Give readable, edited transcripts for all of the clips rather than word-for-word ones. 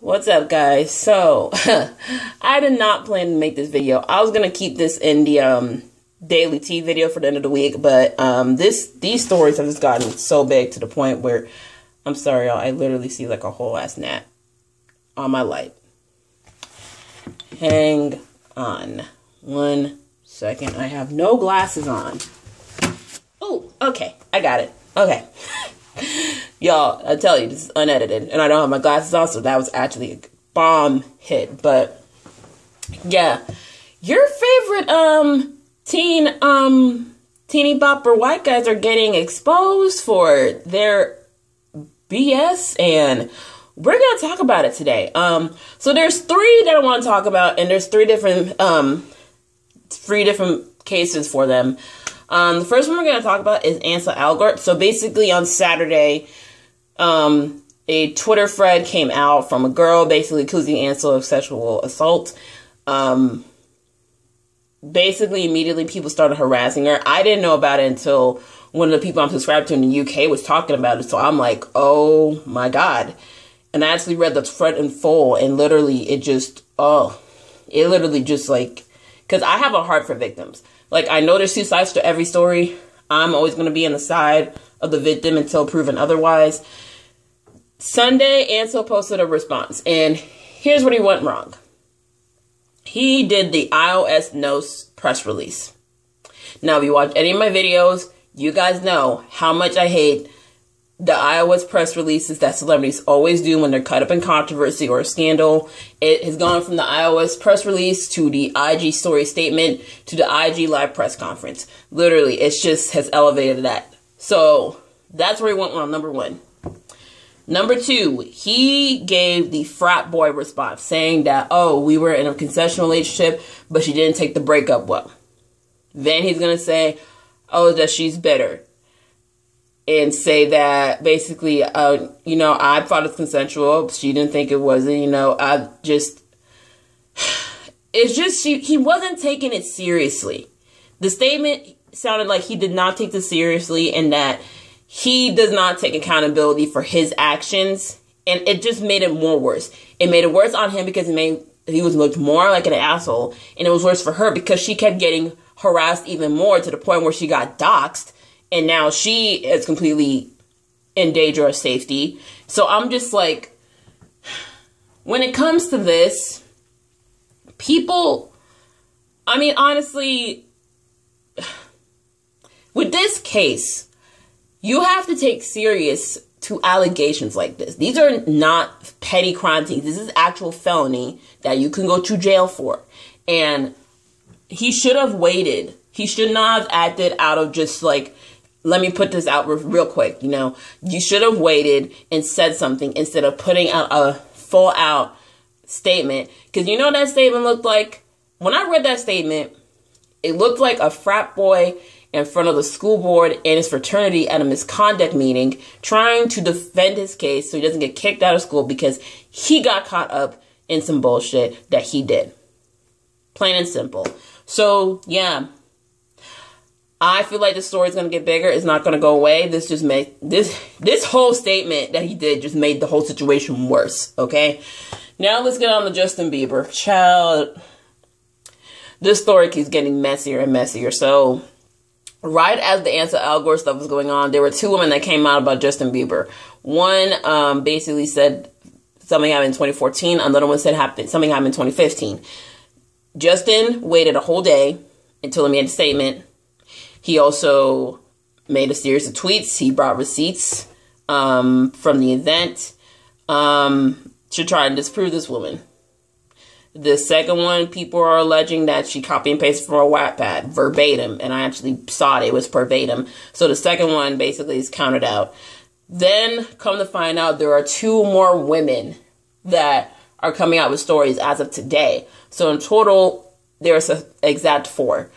What's up, guys? So, I did not plan to make this video. I was going to keep this in the daily tea video for the end of the week, but these stories have just gotten so big to the point where, I'm sorry, y'all, I literally see like a whole ass gnat on my light. Hang on 1 second. I have no glasses on. Oh, okay. I got it. Okay. Y'all, I tell you, this is unedited, and I don't have my glasses on, so that was actually a bomb hit. But yeah, your favorite teeny bopper white guys are getting exposed for their BS, and we're gonna talk about it today. So there's three that I want to talk about, and there's three different cases for them. The first one we're going to talk about is Ansel Elgort. So basically on Saturday, a Twitter thread came out from a girl basically accusing Ansel of sexual assault. Basically immediately people started harassing her. I didn't know about it until one of the people I'm subscribed to in the UK was talking about it. So I'm like, oh my God. And I actually read the thread in full, and literally it literally just like, because I have a heart for victims. Like, I know there's two sides to every story. I'm always going to be on the side of the victim until proven otherwise. Sunday, Ansel posted a response, and here's what he went wrong. He did the iOS Knows press release. Now, if you watch any of my videos, you guys know how much I hate the iOS press releases that celebrities always do when they're caught up in controversy or a scandal. It has gone from the iOS press release to the IG story statement to the IG live press conference. Literally, it just has elevated that. So that's where he went on number one. Number two, he gave the frat boy response saying that, oh, we were in a consensual relationship, but she didn't take the breakup well. Then he's going to say, oh, that she's bitter. And say that basically, I thought it was consensual. She didn't think it wasn't, he wasn't taking it seriously. The statement sounded like he did not take this seriously, and that he does not take accountability for his actions. And it just made it more worse. It made it worse on him because he was looked more like an asshole. And it was worse for her because she kept getting harassed even more to the point where she got doxxed. And now she is completely in danger of safety. So I'm just like, when it comes to this, people, I mean, honestly, with this case, you have to take serious to allegations like this. These are not petty crime things. This is actual felony that you can go to jail for. And he should have waited. He should not have acted out of just like, let me put this out real quick. You should have waited and said something instead of putting out a full out statement. Because you know what that statement looked like? When I read that statement, it looked like a frat boy in front of the school board and his fraternity at a misconduct meeting trying to defend his case so he doesn't get kicked out of school because he got caught up in some bullshit that he did. Plain and simple. So, yeah. I feel like the story is going to get bigger. It's not going to go away. This just made this whole statement that he did just made the whole situation worse. Okay. Now let's get on to Justin Bieber. Child, this story keeps getting messier and messier. So right as the Ansel Elgort stuff was going on, there were two women that came out about Justin Bieber. One basically said something happened in 2014. Another one said something happened in 2015. Justin waited a whole day until he made a statement. He also made a series of tweets. He brought receipts from the event to try and disprove this woman. The second one, people are alleging that she copy and pasted from a Wattpad verbatim, and I actually saw it. It was verbatim. So the second one basically is counted out. Then, come to find out, there are two more women that are coming out with stories as of today. So in total, there's an exact 4.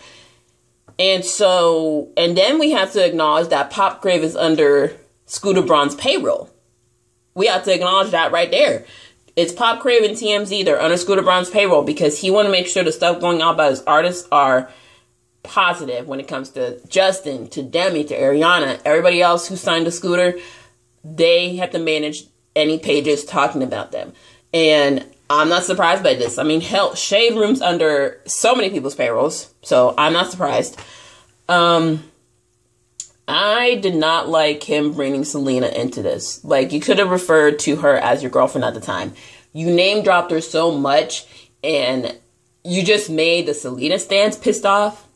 And then we have to acknowledge that Pop Crave is under Scooter Braun's payroll. We have to acknowledge that right there. It's Pop Crave and TMZ. They're under Scooter Braun's payroll because he want to make sure the stuff going out by his artists are positive when it comes to Justin, to Demi, to Ariana, everybody else who signed to Scooter. They have to manage any pages talking about them. And I'm not surprised by this. I mean, hell, shade rooms under so many people's payrolls. So I'm not surprised. I did not like him bringing Selena into this. Like, you could have referred to her as your girlfriend at the time. You name dropped her so much, and you just made the Selena stans pissed off.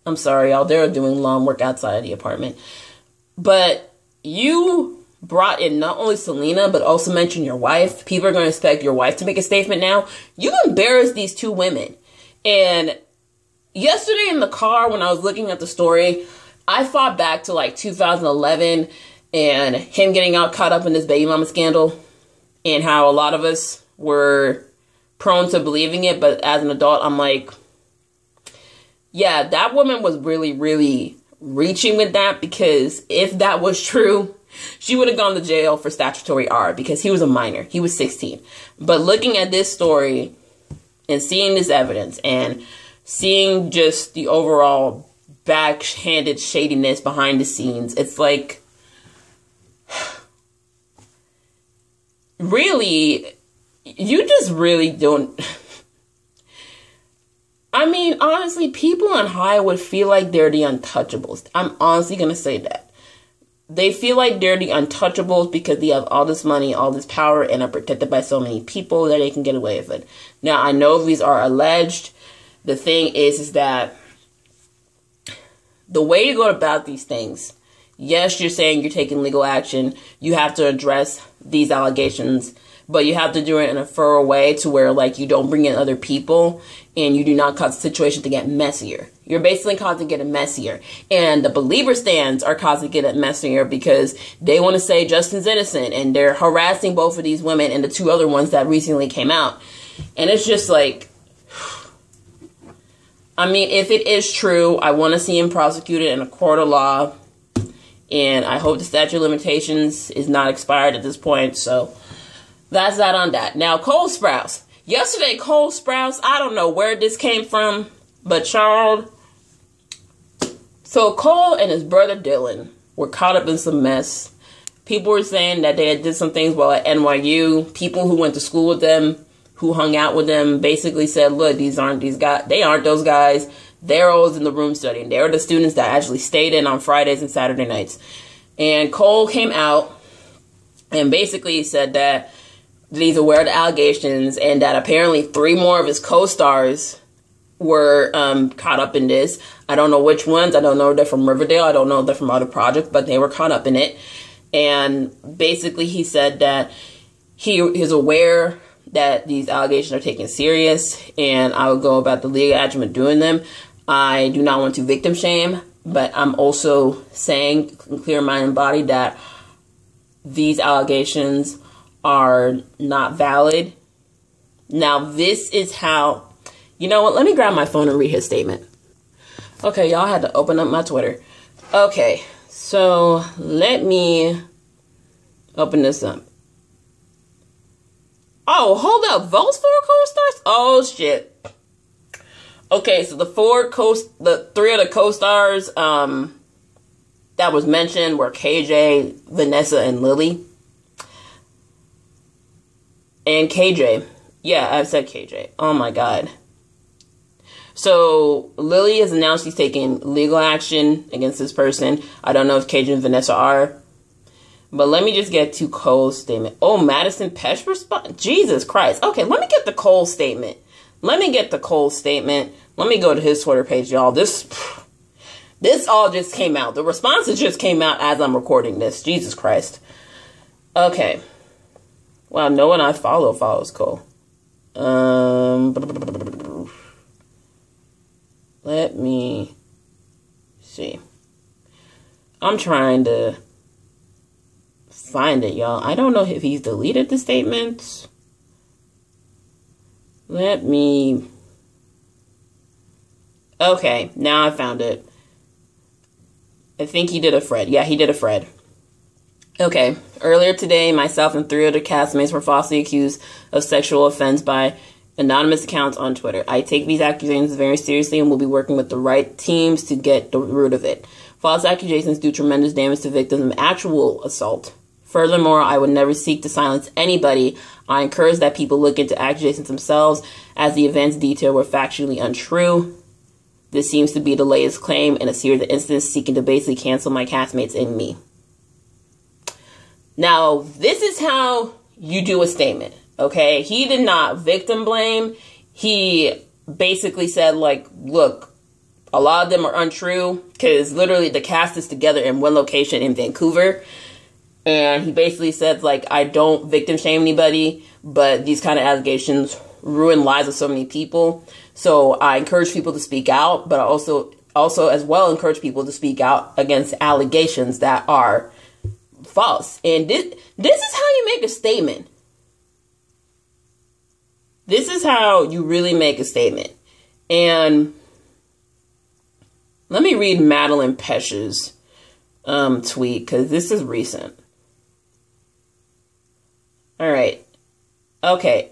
I'm sorry, y'all. They're doing lawn work outside the apartment. But you brought in not only Selena, but also mentioned your wife. People are going to expect your wife to make a statement now. You embarrassed these two women. And yesterday in the car, when I was looking at the story, I thought back to like 2011 and him getting caught up in this baby mama scandal, and how a lot of us were prone to believing it. But as an adult, I'm like, yeah, that woman was really, really reaching with that, because if that was true, she would have gone to jail for statutory R, because he was a minor. He was 16. But looking at this story and seeing this evidence and seeing just the overall backhanded shadiness behind the scenes, it's like, really, you just really don't. I mean, honestly, people in Hollywood feel like they're the untouchables. I'm honestly going to say that. They feel like they're the untouchables because they have all this money, all this power, and are protected by so many people that they can get away with it. Now, I know these are alleged. The thing is that the way you go about these things, yes, you're saying you're taking legal action. You have to address these allegations, but you have to do it in a thorough way to where, like, you don't bring in other people and you do not cause the situation to get messier. You're basically causing it messier. And the believer stands are causing it messier because they want to say Justin's innocent, and they're harassing both of these women and the two other ones that recently came out. And it's just like, I mean, if it is true, I want to see him prosecuted in a court of law. And I hope the statute of limitations is not expired at this point. So that's that on that. Now, Cole Sprouce. Yesterday, Cole Sprouce, I don't know where this came from, but Charles. So Cole and his brother Dylan were caught up in some mess. People were saying that they had did some things while at NYU. People who went to school with them, who hung out with them, basically said, look, these aren't these guys. They aren't those guys. They're always in the room studying. They were the students that actually stayed in on Fridays and Saturday nights. And Cole came out and basically said that he's aware of the allegations, and that apparently 3 more of his co-stars were caught up in this. I don't know which ones. I don't know if they're from Riverdale. I don't know if they're from other projects, but they were caught up in it. And basically he said that he is aware that these allegations are taken serious, and I would go about the legal action of doing them. I do not want to victim shame, but I'm also saying, clear mind and body, that these allegations are not valid. Now, this is how, you know what, let me grab my phone and read his statement. Okay, y'all, had to open up my Twitter. Okay, so let me open this up. Oh, hold up, those 4 co-stars? Oh, shit. Okay, so the 3 of the co-stars that was mentioned were KJ, Vanessa, and Lily. And KJ. Yeah, I said KJ. Oh my god. So Lily has announced she's taking legal action against this person. I don't know if KJ and Vanessa are. But let me just get to Cole's statement. Oh, Madison Pesh response? Jesus Christ. Okay, let me get the Cole statement. Let me go to his Twitter page, y'all. This all just came out. The responses just came out as I'm recording this. Jesus Christ. Okay. Wow, no one I follows Cole. Let me see. I'm trying to find it, y'all. I don't know if he's deleted the statements. Let me... Okay, now I found it. I think he did a Fred. Yeah, he did a Fred. Okay, earlier today, myself and 3 other castmates were falsely accused of sexual offense by anonymous accounts on Twitter. I take these accusations very seriously and will be working with the right teams to get the root of it. False accusations do tremendous damage to victims of actual assault. Furthermore, I would never seek to silence anybody. I encourage that people look into accusations themselves, as the events detailed were factually untrue. This seems to be the latest claim in a series of incidents seeking to basically cancel my castmates and me. Now, this is how you do a statement, okay? He did not victim blame. He basically said, like, look, a lot of them are untrue, because literally the cast is together in one location in Vancouver. And he basically said, like, I don't victim shame anybody, but these kind of allegations ruin lives of so many people. So I encourage people to speak out, but I also as well encourage people to speak out against allegations that are false. And this is how you make a statement. This is how you really make a statement. And let me read Madeline Pesch's tweet, because this is recent. All right. Okay.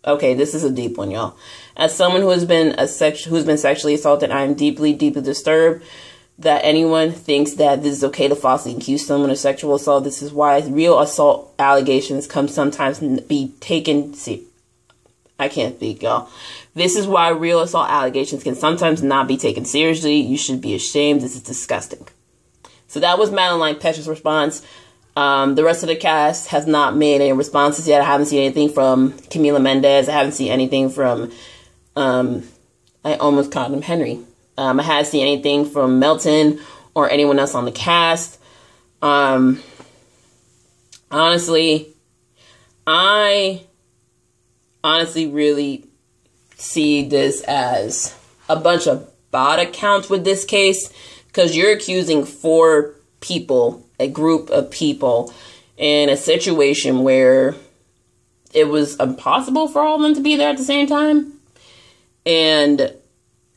Okay, this is a deep one, y'all. As someone who has been sexually assaulted, I am deeply, deeply disturbed that anyone thinks that this is okay to falsely accuse someone of sexual assault. This is why real assault allegations can sometimes be taken. See, I can't speak, y'all. This is why real assault allegations can sometimes not be taken seriously. You should be ashamed. This is disgusting. So that was Madeline Pesch's response. The rest of the cast has not made any responses yet. I haven't seen anything from Camila Mendez. I haven't seen anything from, I almost called him Henry. I haven't seen anything from Melton or anyone else on the cast. Honestly, I really see this as a bunch of bot accounts with this case, because you're accusing 4 people, a group of people, in a situation where it was impossible for all of them to be there at the same time. And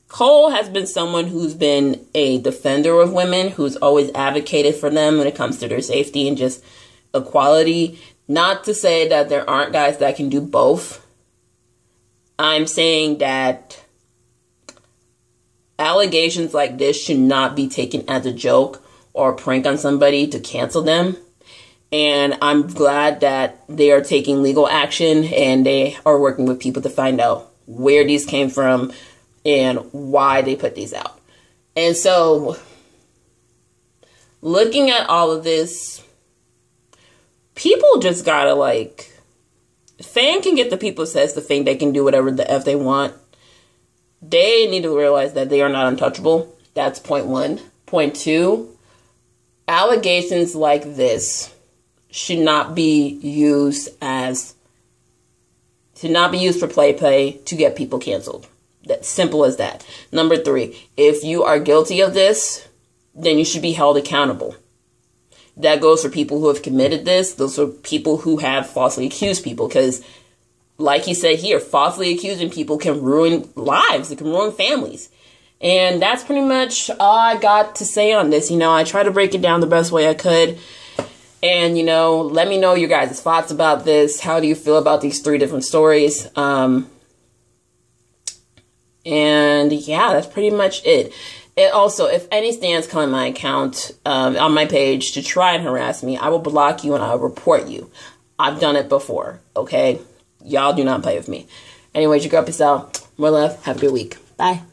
Cole has been someone who's been a defender of women, who's always advocated for them when it comes to their safety and just equality. Not to say that there aren't guys that can do both. I'm saying that allegations like this should not be taken as a joke or a prank on somebody to cancel them. And I'm glad that they are taking legal action and they are working with people to find out where these came from and why they put these out. And so, looking at all of this, people just gotta, like, fame can get the people says to think they can do whatever the F they want. They need to realize that they are not untouchable. That's point 1. Point 2, allegations like this should not be used for play to get people canceled. That's simple as that. Number 3, if you are guilty of this, then you should be held accountable. That goes for people who have committed this. Those are people who have falsely accused people. Because, like he said here, falsely accusing people can ruin lives. It can ruin families. And that's pretty much all I got to say on this. You know, I try to break it down the best way I could. And, you know, let me know your guys' thoughts about this. How do you feel about these 3 different stories? And yeah, that's pretty much it. And also, if any stands come on my account, on my page to try and harass me, I will block you and I will report you. I've done it before, okay? Y'all do not play with me. Anyways, your girl, peace out. More love. Have a good week. Bye.